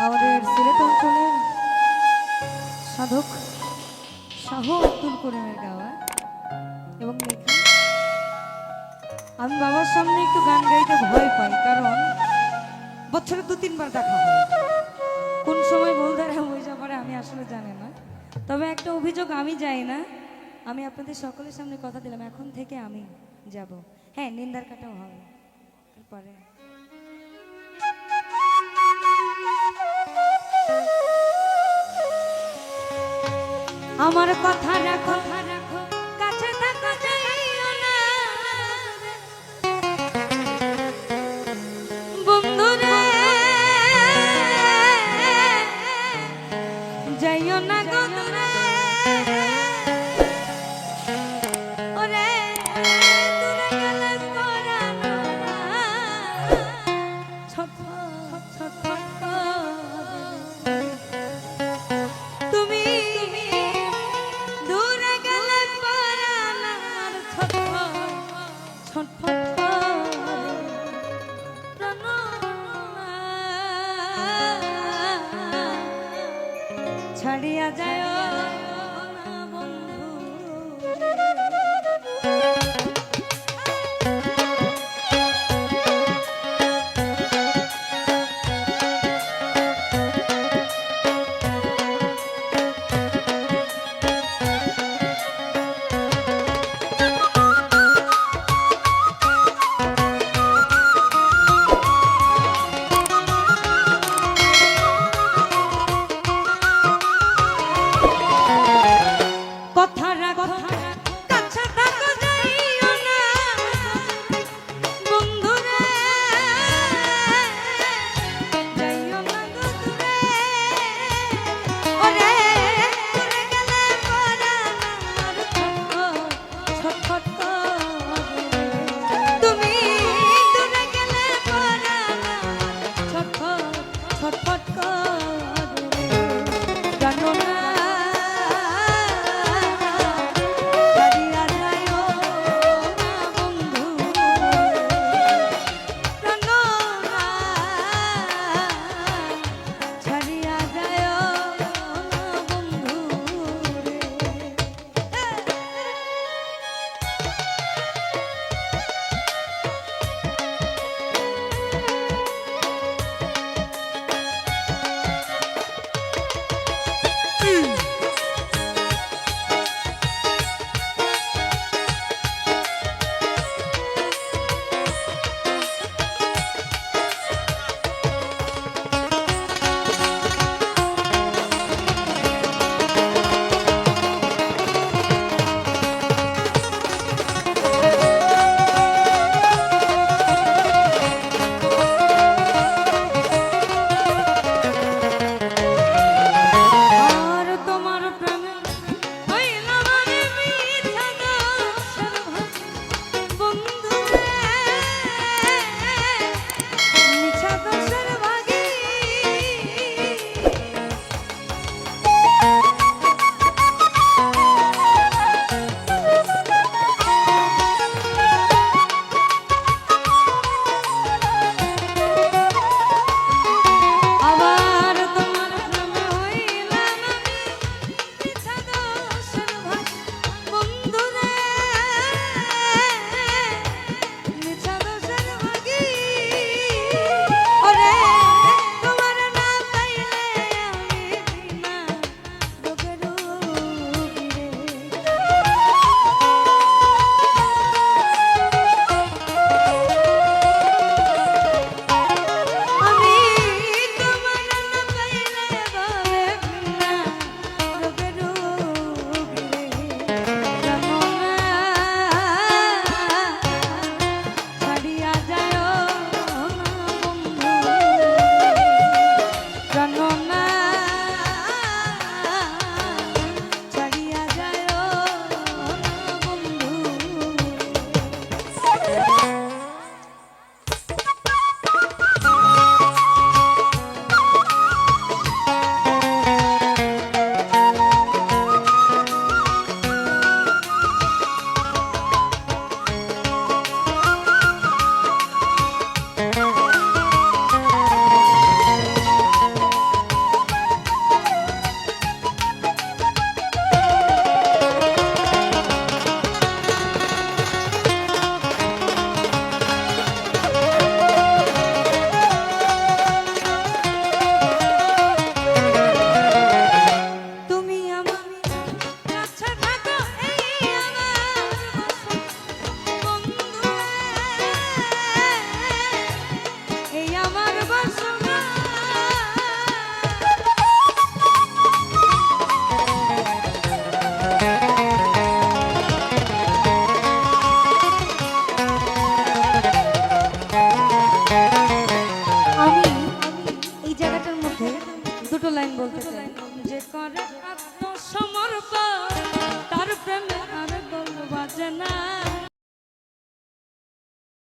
আমাদের সিলেট অঞ্চলের সাধক শাহ আব্দুল করিমের গাওয়া এবং লেখা। আমি বাবার সামনে একটু গান গাইতে ভয় পাই, কারণ বছরে 2-3 বার দেখা হয়। কোন সময় বলদারা হয়ে যাবে পারে আমি আসলে জানি না। তবে একটা অভিযোগ, আমি যাই না। আমি আপনাদের সকলের সামনে কথা দিলাম, এখন থেকে আমি যাব। হ্যাঁ, নিন্দার কাটাও হবে পরে। আমার কথা রাখো, কাছে থাকো, যাইও না বন্ধুরে, যাইও না গো দূরে, ওরে দূরে গেলে পরানো ছটফট ছটফট করে। তুমি দূরে গেলে পরানো ছটফট ছটফট করে। ছাড়িয়া যায়